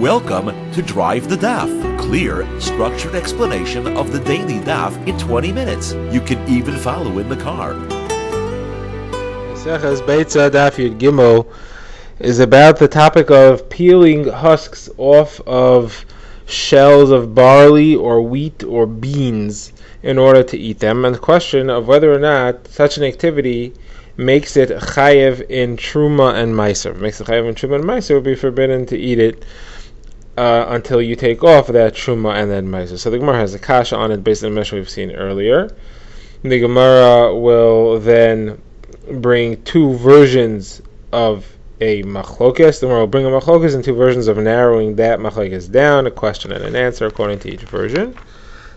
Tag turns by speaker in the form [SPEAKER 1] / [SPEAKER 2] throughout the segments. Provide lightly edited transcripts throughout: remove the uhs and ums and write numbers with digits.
[SPEAKER 1] Welcome to Drive the Daf, clear, structured explanation of the daily Daf in 20 minutes. You can even follow in the car.
[SPEAKER 2] Beitzah Daf Yud Gimel is about the topic of peeling husks off of shells of barley or wheat or beans in order to eat them, and the question of whether or not such an activity makes it chayev in truma and meiser. Makes it chayev in truma and meiser, would be forbidden to eat it until you take off that truma and that meiser. So the Gemara has a kasha on it based on the measure we've seen earlier. The Gemara will then bring two versions of a machlokes. The Gemara will bring a machlokes and two versions of narrowing that machlokes down, a question and an answer according to each version.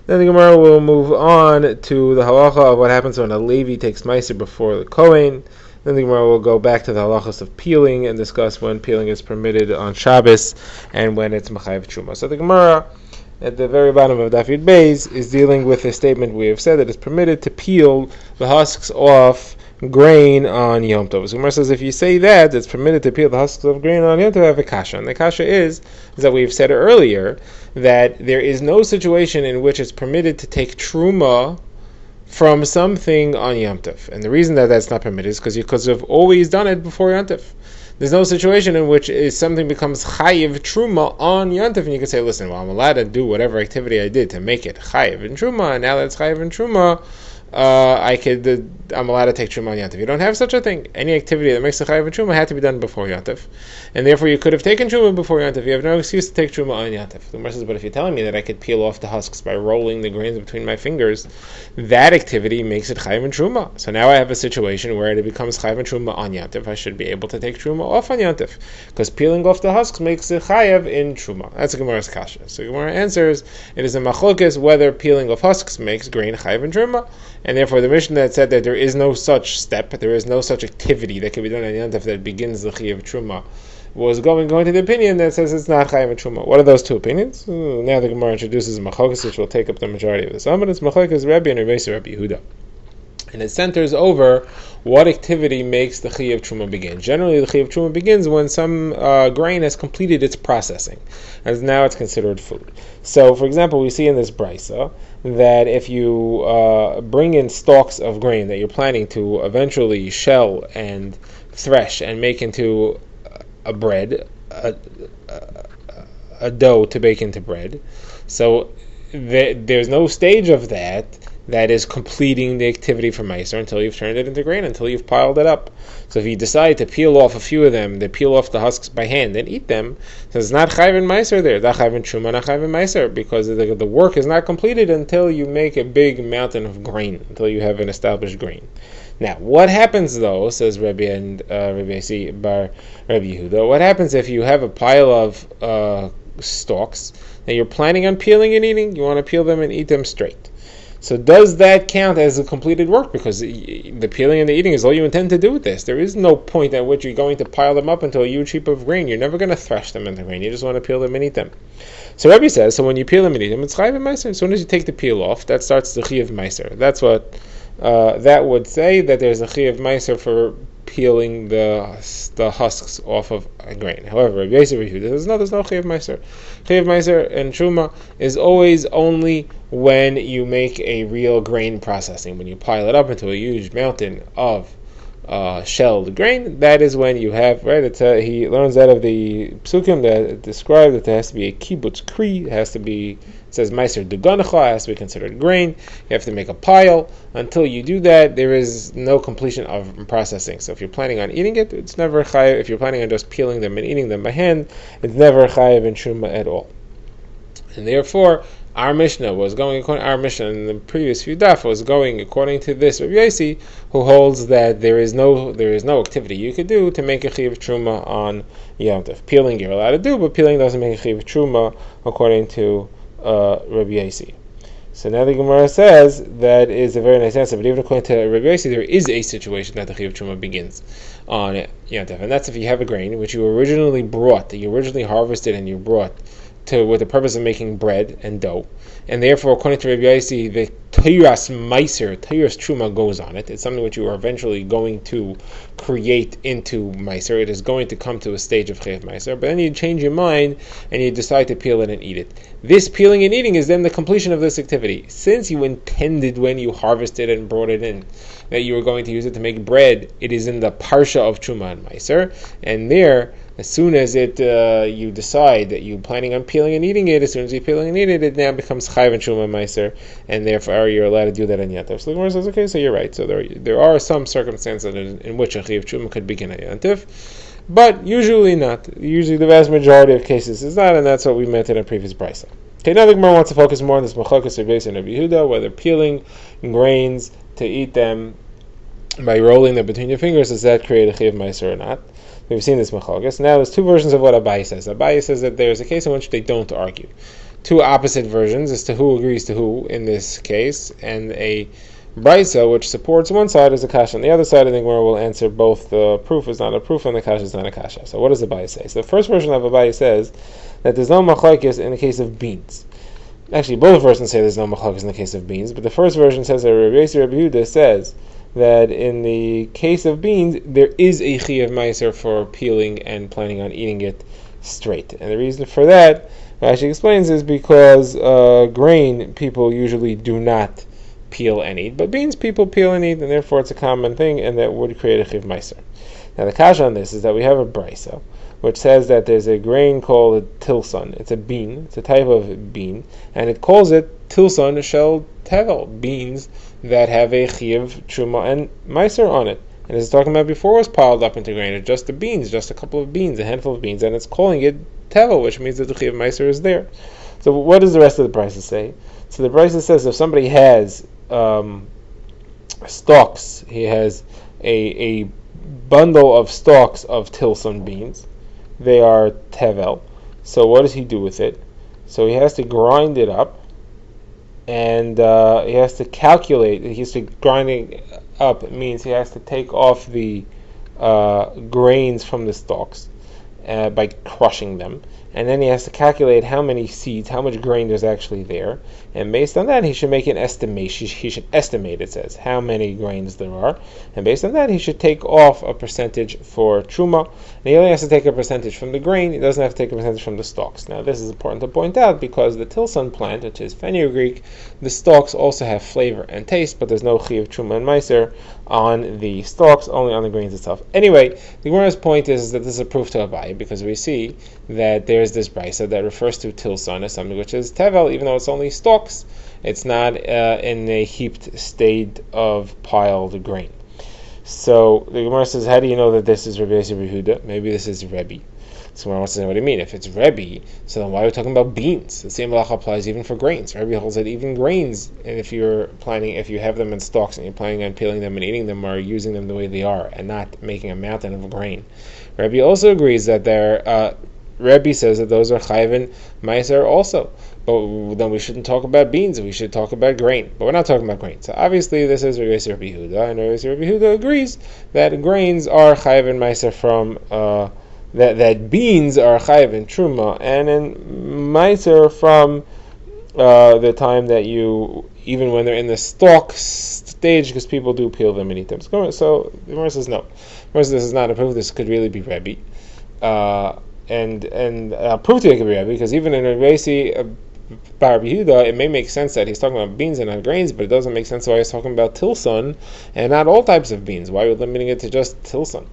[SPEAKER 2] Then the Gemara will move on to the halacha of what happens when a Levi takes meiser before the Kohen. Then the Gemara will go back to the halachas of peeling and discuss when peeling is permitted on Shabbos and when it's mechayev truma. So the Gemara at the very bottom of Daf Yud Beis is dealing with a statement we have said that it's permitted to peel the husks off grain on Yom Tov. So Gemara says if you say that it's permitted to peel the husks of grain on Yom Tov, have a kasha. And the kasha is that we've said earlier that there is no situation in which it's permitted to take truma from something on Yom Tov. And the reason that that's not permitted is because you've always done it before Yom Tov. There's no situation in which something becomes chayiv truma on Yom Tov, and you can say, listen, well, I'm allowed to do whatever activity I did to make it chayiv in truma, and now that it's chayiv in truma, I'm allowed to take truma on Yom Tov. You don't have such a thing. Any activity that makes a chayiv in truma had to be done before Yom Tov, and therefore you could have taken truma before Yom Tov. You have no excuse to take truma on Yom Tov. The Gemara says, but if you're telling me that I could peel off the husks by rolling the grains between my fingers, that activity makes it chayiv in truma. So now I have a situation where it becomes chayiv in truma on Yom Tov. I should be able to take truma off on Yom Tov, because peeling off the husks makes it chayiv in truma. That's a Gemara's kasha. So Gemara answers, it is a machlokes whether peeling off husks makes grain chayiv in truma, and therefore the Mishnah that said that there is no such step, there is no such activity that can be done on Yom Tov that begins the chayiv truma, was going to the opinion that says it's not chayiv truma. What are those two opinions? Now the Gemara introduces machlokes, which will take up the majority of the sum, but it's machlokes Rabbi and Beitzah Rabbi Yehuda, and it centers over what activity makes the chayiv truma begin. Generally, the chayiv truma begins when some grain has completed its processing, as now it's considered food. So, for example, we see in this Beitzah that if you bring in stalks of grain that you're planning to eventually shell and thresh and make into a bread, a dough to bake into bread, so there's no stage of that is completing the activity for meiser until you've turned it into grain, until you've piled it up. So if you decide to peel off a few of them, they peel off the husks by hand and eat them, so it's not chayiv in meiser there, not chayiv in truma, not chayiv in meiser, because the work is not completed until you make a big mountain of grain, until you have an established grain. Now, what happens though, says Rabbi and Rabbi Asi bar Rabbi Yehuda, what happens if you have a pile of stalks that you're planning on peeling and eating, you want to peel them and eat them straight? So does that count as a completed work? Because the peeling and the eating is all you intend to do with this. There is no point at which you're going to pile them up into a huge heap of grain. You're never going to thresh them into grain. You just want to peel them and eat them. So Rabbi says, so when you peel them and eat them, it's chayiv meiser. As soon as you take the peel off, that starts the chayiv meiser. That's what that would say, that there's a chayiv meiser for peeling the husks off of a grain. However, Rabbi Yehuda says, no, there's no chayiv meiser. Chayiv meiser and truma is always only when you make a real grain processing, when you pile it up into a huge mountain of shelled grain. That is when you have, right? He learns out of the psukim that describe that there has to be a kibbutz kri, it has to be, it says meiser duganecha, has to be considered grain. You have to make a pile. Until you do that, there is no completion of processing. So if you're planning on eating it, it's never chayiv. If you're planning on just peeling them and eating them by hand, it's never chayiv in truma at all. And therefore, our Mishnah was going according. Our Mishnah in the previous few daf was going according to this Rabbi Yossi, who holds that there is no activity you could do to make a chayiv truma on Yom Tov. Peeling you're allowed to do, but peeling doesn't make a chayiv truma according to Rabbi Yossi. So now the Gemara says that is a very nice answer, but even according to Rabbi Yossi, there is a situation that the chayiv truma begins on Yom Tov, and that's if you have a grain which you originally brought, that you originally harvested and you brought with the purpose of making bread and dough, and therefore, according to Rabbi Yossi, the Teiras Meiser, Teiras Truma goes on it. It's something which you are eventually going to create into Meiser. It is going to come to a stage of Chayav Meiser, but then you change your mind and you decide to peel it and eat it. This peeling and eating is then the completion of this activity. Since you intended when you harvested and brought it in that you were going to use it to make bread, it is in the Parsha of Truma and Meiser, and there, as soon as you decide that you're planning on peeling and eating it, as soon as you're peeling and eating it, it now becomes Chayav and Truma and Meiser, and therefore you're allowed to do that on Yantif. So the Gemara says, okay, so you're right. So there are some circumstances in which a Chayav Truma could begin at Yantif, but usually not. Usually the vast majority of cases is not, and that's what we meant in a previous Beitzah. Okay, now the Gemara wants to focus more on this Machakas Rabbi Yossi and Rabbi Yehuda, whether peeling grains to eat them by rolling them between your fingers, does that create a Chayav Meiser or not? We've seen this Machakas. Now there's two versions of what Abaye says. Abaye says that there's a case in which they don't argue. Two opposite versions as to who agrees to who in this case, and a Beitzah which supports one side as a kasha, and the other side I think where we'll answer both the proof is not a proof and the kasha is not a kasha. So what does Abaye say? So the first version of Abaye says that there's no machlokes in the case of beans. Actually, both versions say there's no machlokes in the case of beans, but the first version says that Rabbi Yossi Rabbi Yehuda says that in the case of beans, there is a Chayav Meiser for peeling and planning on eating it straight. And the reason for that, Rashi explains, is because grain people usually do not peel and eat, but beans people peel and eat, and therefore it's a common thing, and that would create a Chayav Meiser. Now the kasha on this is that we have a brisa which says that there's a grain called a tilson. It's a bean. It's a type of bean, and it calls it tilson shel tevel, beans that have a Chayav Truma and Meiser on it. And as talking about before, was piled up into grain. It's just the beans, just a couple of beans, a handful of beans, and it's calling it tevel, which means that the Chayav Meiser is there. So what does the rest of the brisa say? So the brisa says if somebody has stalks, he has a bundle of stalks of tilson beans, they are tevel. So what does he do with it? So he has to grind it up, and he has to calculate. He has to grind it up. It means he has to take off the grains from the stalks by crushing them, and then he has to calculate how many seeds, how much grain there's actually there, and based on that he should make an estimation. He should estimate, it says, how many grains there are, and based on that he should take off a percentage for truma, and he only has to take a percentage from the grain. He doesn't have to take a percentage from the stalks. Now this is important to point out because the tilson plant, which is fenugreek, the stalks also have flavor and taste, but there's no Chayav Truma and Meiser on the stalks, only on the grains itself. Anyway, the Gemara's point is that this is a proof to Abaye, because we see that there's this brisa that refers to tilson as something which is tevel, even though it's only stalks. It's not in a heaped state of piled grain. So the Gemara says, how do you know that this is Rabbi Yossi Rabbi Yehuda? Maybe this is Rebbe. So Gemara wants to know what do you mean. If it's Rebbe, so then why are we talking about beans? The same halacha applies even for grains. Rebbe holds that even grains, and if you have them in stalks and you're planning on peeling them and eating them, or using them the way they are and not making a mountain of grain. Rebbe also agrees that Rebbe says that those are Chayav Meiser also. But then we shouldn't talk about beans, we should talk about grain. But we're not talking about grain. So obviously this is Rabbi Yossi Rabbi Yehuda, and Rabbi Yossi Rabbi Yehuda agrees that grains are Chayav and Meiser from that beans are Chayav and Truma, and in Meiser from the time that you, even when they're in the stalk stage, because people do peel them and eat them. So the Gemara says no. The Gemara says this is not a proof. This could really be Rebbe. And I'll prove to you it could be Rebbe, because even in Rabbi Yossi Bar Rabbi Yehuda, it may make sense that he's talking about beans and not grains, but it doesn't make sense why he's talking about tilson and not all types of beans. Why are we limiting it to just tilson?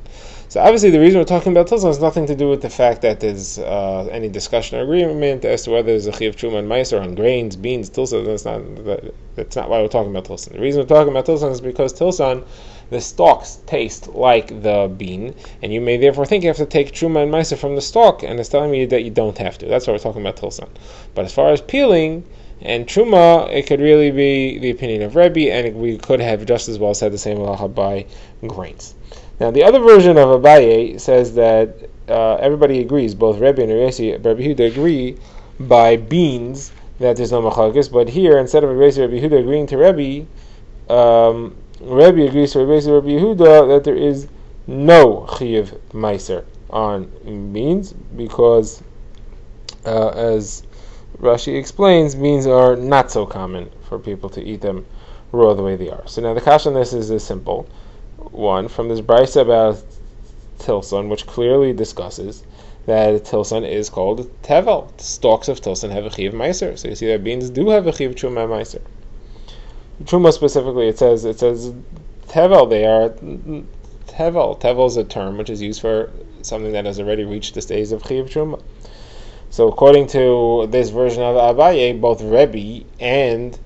[SPEAKER 2] So obviously the reason we're talking about tilson has nothing to do with the fact that there's any discussion or agreement as to whether there's a Chayav Truma and Meiser on grains, beans, tilson. That's not why we're talking about tilson. The reason we're talking about tilson is because tilson, the stalks taste like the bean, and you may therefore think you have to take Truma and Meiser from the stalk, and it's telling you that you don't have to. That's why we're talking about tilson. But as far as peeling and Truma, it could really be the opinion of Rebbe, and we could have just as well said the same halacha by grains. Now the other version of Abaye says that everybody agrees, both Rebbe and Rabbi Yehuda agree by beans that there's no machlokes, but here instead of Rabbi Yehuda agreeing to Rebbe, Rebbe agrees to Rabbi Yehuda that there is no Chayav Meiser on beans, because As Rashi explains, beans are not so common for people to eat them raw the way they are. So now the kasha on this is a simple one from this Beitzah about tilson, which clearly discusses that tilson is called tevel. The stalks of tilson have a chiv meiser. So you see that beans do have a chiv truma meiser. Truma specifically, it says tevel. They are tevel. Tevel is a term which is used for something that has already reached the stage of chiv truma. So according to this version of Abaye, both Rebbe and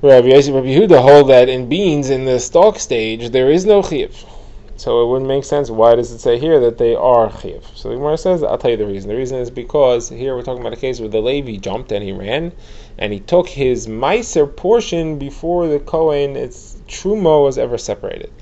[SPEAKER 2] Rabbi Yehuda hold that in beans in the stalk stage there is no chiyuv. So it wouldn't make sense. Why does it say here that they are chiyuv? So the Gemara says, I'll tell you the reason. The reason is because here we're talking about a case where the Levi jumped and he ran, and he took his meiser portion before the Kohen, its truma, was ever separated.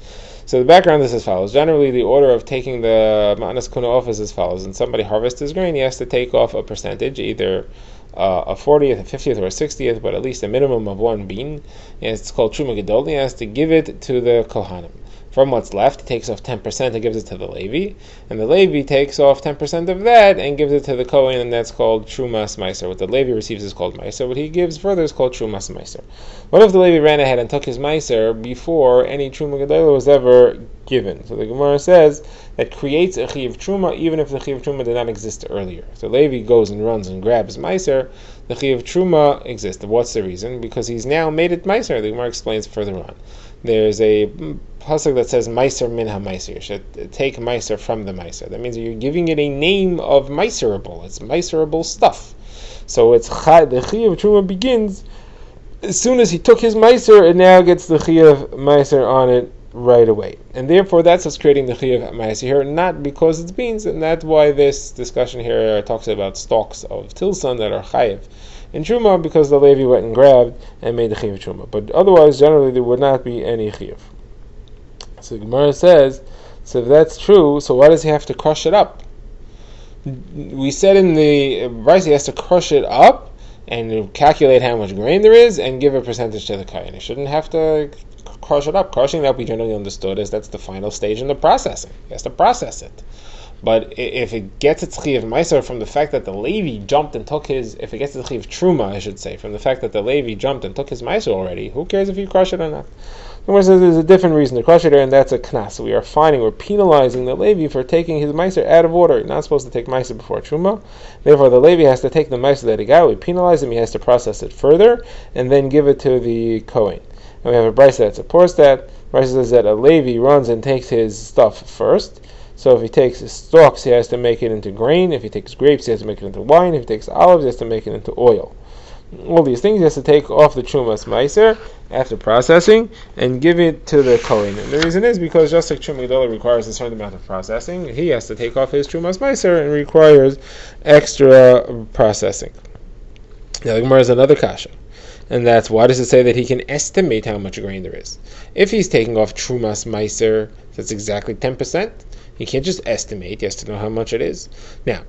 [SPEAKER 2] So the background is as follows. Generally, the order of taking the ma'anas kuna off is as follows. When somebody harvests his grain, he has to take off a percentage, either a 40th, a 50th, or a 60th, but at least a minimum of one bean. And it's called truma gedol. He has to give it to the kohanim. From what's left, he takes off 10% and gives it to the Levi, and the Levi takes off 10% of that and gives it to the Kohen, and that's called Trumas Meiser. What the Levi receives is called Meiser. What he gives further is called Trumas Meiser. What if the Levi ran ahead and took his Meiser before any Truma Gedolah was ever given? So the Gemara says that creates a Chiv Truma even if the Chiv Truma did not exist earlier. So Levi goes and runs and grabs Meiser, the Chiv Truma exists. What's the reason? Because he's now made it Meiser. The Gemara explains further on. There's a pasuk that says Meiser min ha-Meiser. You should take Meiser from the Meiser. That means you're giving it a name of Meiserable. It's Meiserable stuff. So it's the Chiyuv Truma begins as soon as he took his Meiser, it now gets the Chiyuv Meiser on it right away. And therefore that's what's creating the Chiyuv Meiser here, not because it's beans, and that's why this discussion here talks about stalks of tilson that are Chayiv in Truma, because the Levi went and grabbed and made the Chiyuv Truma. But otherwise, generally, there would not be any Chiyuv. So the Gemara says, so if that's true, so why does he have to crush it up? We said in the Bryce he has to crush it up and calculate how much grain there is and give a percentage to the kohen. He shouldn't have to crush it up. Crushing it up, we generally understood as that's the final stage in the processing. He has to process it. But if it gets its Chiv Meiser from the fact that the Levi jumped and took his, if it gets its Chiv Truma, I should say, from the fact that the Levi jumped and took his Meiser already, who cares if you crush it or not? The says there's a different reason to crush it, and that's a knas. We are we're penalizing the Levi for taking his Meiser out of order. You're not supposed to take Meiser before Truma. Therefore, the Levi has to take the Meiser that he got. We penalize him. He has to process it further and then give it to the Kohen. And we have a Bryce that supports that. Bryce says that a Levi runs and takes his stuff first. So if he takes his stalks, he has to make it into grain. If he takes grapes, he has to make it into wine. If he takes olives, he has to make it into oil. All these things he has to take off the Trumas Meiser after processing and give it to the Kohen. And the reason is because just like Truma Gedolah requires a certain amount of processing, he has to take off his Trumas Meiser and requires extra processing. Now the Gemara has another kasha. And that's, why does it say that he can estimate how much grain there is? If he's taking off Trumas Meiser, that's exactly 10%. He can't just estimate. He has to know how much it is. Now,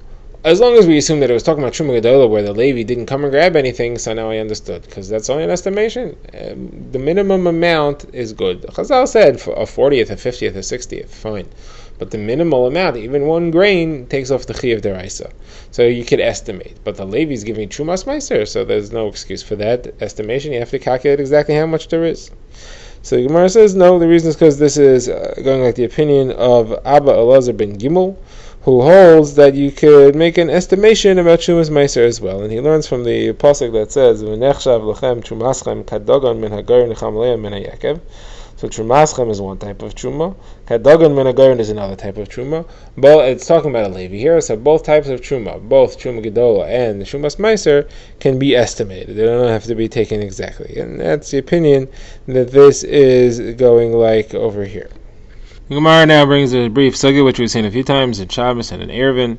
[SPEAKER 2] as long as we assume that it was talking about Truma Gedolah where the Levi didn't come and grab anything, so now I understood, because that's only an estimation. The minimum amount is good. Chazal said for a 40th, a 50th, a 60th, fine. But the minimal amount, even one grain, takes off the Chi of Deraisa. So you could estimate. But the Levi is giving Trumas Meiser, so there's no excuse for that estimation. You have to calculate exactly how much there is. So the Gemara says, no, the reason is because this is going like the opinion of Abba Elazar ben Gimel, who holds that you could make an estimation about Trumas Meiser as well. And he learns from the pasuk that says, V'nechshav lechem trumaschem kadagon min hagar necham leim min hayakev. So Trumaschem is one type of Truma. Kadagon min hagar is another type of Truma. But it's talking about a Levi here, so both types of Truma, both Truma Gedolah and the Trumas Meiser, can be estimated. They don't have to be taken exactly. And that's the opinion that this is going like over here. The Gemara now brings a brief sugya, which we've seen a few times in Shabbos and in Eruvin.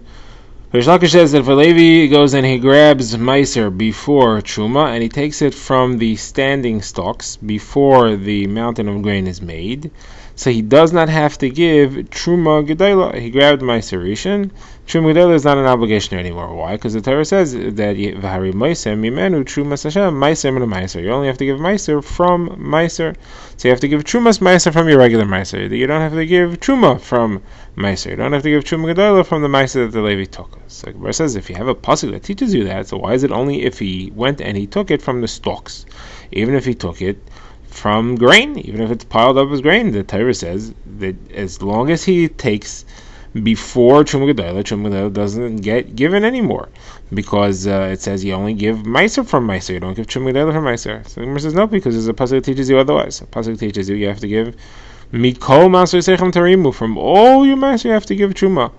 [SPEAKER 2] Rish Lakish says that if a Levi goes and he grabs Meiser before Truma, and he takes it from the standing stalks before the mountain of grain is made, So he does not have to give Truma Gedela. He grabbed Meiser Rishon. Truma Gedela is not an obligation anymore. Why? Because the Torah says that V'hari Meiser Mimenu Trumas Hashem Meiser Minu Meiser. You only have to give Meiser from Meiser. So you have to give Trumas Meiser from your regular Meiser. You don't have to give Truma from Meiser. You don't have to give Truma Gedela from the Meiser that the Levi took. So the Gemara says if you have a pasuk that teaches you that, so why is it only if he went and he took it from the stalks? Even if he took it from grain, even if it's piled up as grain, the Torah says that as long as he takes before Truma Gedela doesn't get given anymore, because it says you only give Meiser from Meiser, you don't give Truma Gedela from Meiser. So the Gemara says no, because there's a pasuk that teaches you otherwise. A pasuk teaches you have to give Mikol Maser Sechem Tarimu, from all your Meiser you have to give Truma.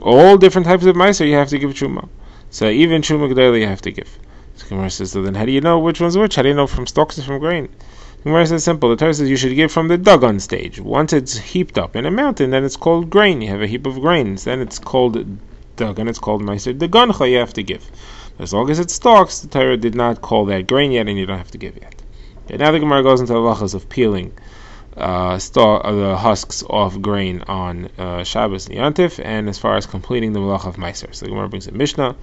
[SPEAKER 2] All different types of Meiser you have to give Truma. So even Truma Gedela you have to give. So Gemara says, so then how do you know which one's which? How do you know from stalks and from grain? Gemara says simple. The Torah says you should give from the Dagon stage. Once it's heaped up in a mountain, then it's called grain. You have a heap of grains. Then it's called Dagon. It's called Meiser Dagoncha. You have to give. As long as it stalks, the Torah did not call that grain yet, and you don't have to give yet. Okay, now the Gemara goes into the halachas of peeling the husks off grain on Shabbos and Yantif, and as far as completing the malacha of Meiser. So the Gemara brings a Mishnah,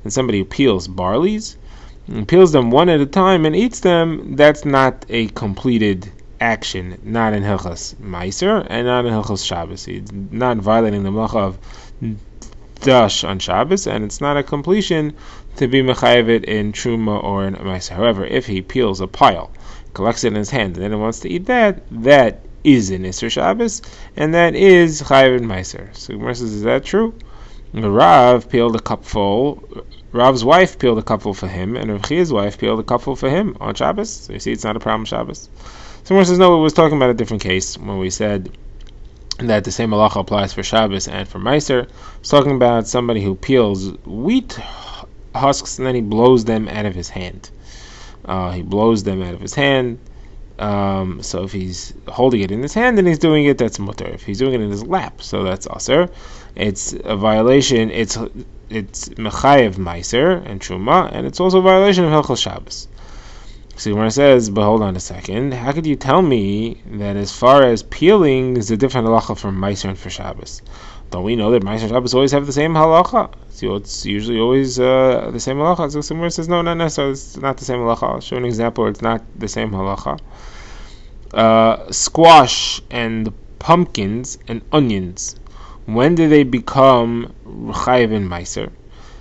[SPEAKER 2] and somebody who peels barleys, and peels them one at a time and eats them, that's not a completed action, not in Hilchas Meiser and not in Hilchas Shabbos. He's not violating the malacha of Dash on Shabbos, and it's not a completion to be mechayev it in Truma or in Meiser. However, if he peels a pile, collects it in his hand, and then he wants to eat that, that is an Isser Shabbos, and that is chayev in Meiser. So Gemara says, is that true? The Rav peeled a cupful. Rav's wife peeled a cupful for him, and Rav Chia's wife peeled a cupful for him on Shabbos. So you see, it's not a problem Shabbos. Someone says, no, it was talking about a different case when we said that the same halacha applies for Shabbos and for Meiser. It's talking about somebody who peels wheat husks and then he blows them out of his hand. He blows them out of his hand. So if he's holding it in his hand and he's doing it, that's mutter. If he's doing it in his lap, so that's aser. It's a violation. It's mechayev Meiser and Truma, and it's also a violation of Hilchos Shabbos. So Gemara says, but hold on a second. How could you tell me that as far as peeling is a different halacha from Meiser and for Shabbos? Don't we know that Meiser and Shabbos always have the same halacha? So it's usually always the same halacha. So Gemara says, no, not necessarily. It's not the same halacha. I'll show an example where it's not the same halacha. Squash and pumpkins and onions. When do they become chayiv in Meiser?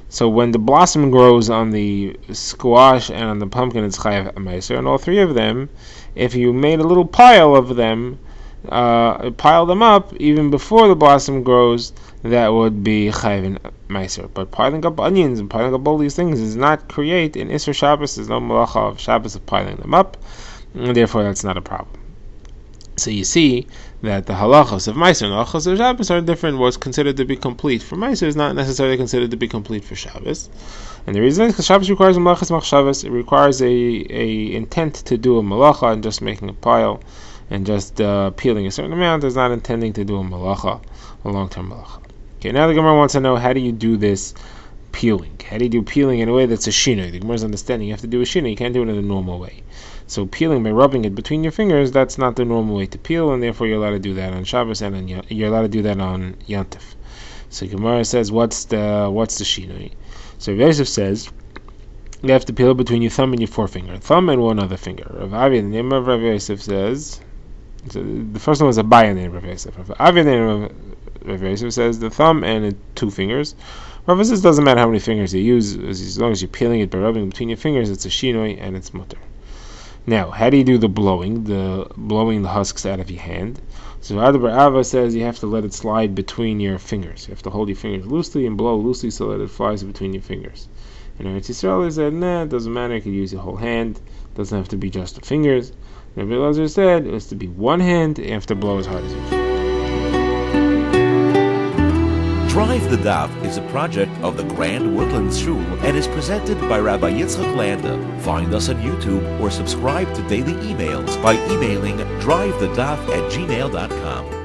[SPEAKER 2] So when the blossom grows on the squash and on the pumpkin, it's chayiv Meiser. And all three of them, if you made a little pile of them, pile them up even before the blossom grows, that would be chayiv in Meiser. But piling up onions and piling up all these things does not create an Isser Shabbos. There's no malacha of Shabbos of piling them up, and therefore that's not a problem. So you see that the halachos of Meiser and the halachos of Shabbos are different. What's considered to be complete for Meiser is not necessarily considered to be complete for Shabbos. And the reason is because Shabbos requires a malachas machshavos. It requires a intent to do a malacha, and just making a pile and just peeling a certain amount is not intending to do a malacha, a long-term malacha. Okay, now the Gemara wants to know, how do you do this peeling? How do you do peeling in a way that's a shinoi? The Gemara's understanding you have to do a shinoi. You can't do it in a normal way. So peeling by rubbing it between your fingers, that's not the normal way to peel, and therefore you're allowed to do that on Shabbos and you're allowed to do that on Yantif. So Gemara says, what's the shinoi? So Yosef says you have to peel between your thumb and your forefinger, thumb and one other finger. Rav Avi, the name of Rav Yosef says, so the first one was a Abaye, the name of Rav Yosef. Rav Avi, the name of Rav Yosef says the thumb and two fingers. Rav Yosef says it doesn't matter how many fingers you use, as long as you're peeling it by rubbing between your fingers, it's a shinoi and it's mutter. Now, how do you do the blowing the husks out of your hand? So Adabar Ava says you have to let it slide between your fingers. You have to hold your fingers loosely and blow loosely so that it flies between your fingers. And Eretz Yisrael said, nah, it doesn't matter, you can use your whole hand. It doesn't have to be just the fingers. And Rabbi Elazar said it has to be one hand, and you have to blow as hard as you can.
[SPEAKER 1] Drive the Daf is a project of the Grand Woodlands Shul and is presented by Rabbi Yitzchak Landa. Find us on YouTube or subscribe to daily emails by emailing drivethedaf@gmail.com.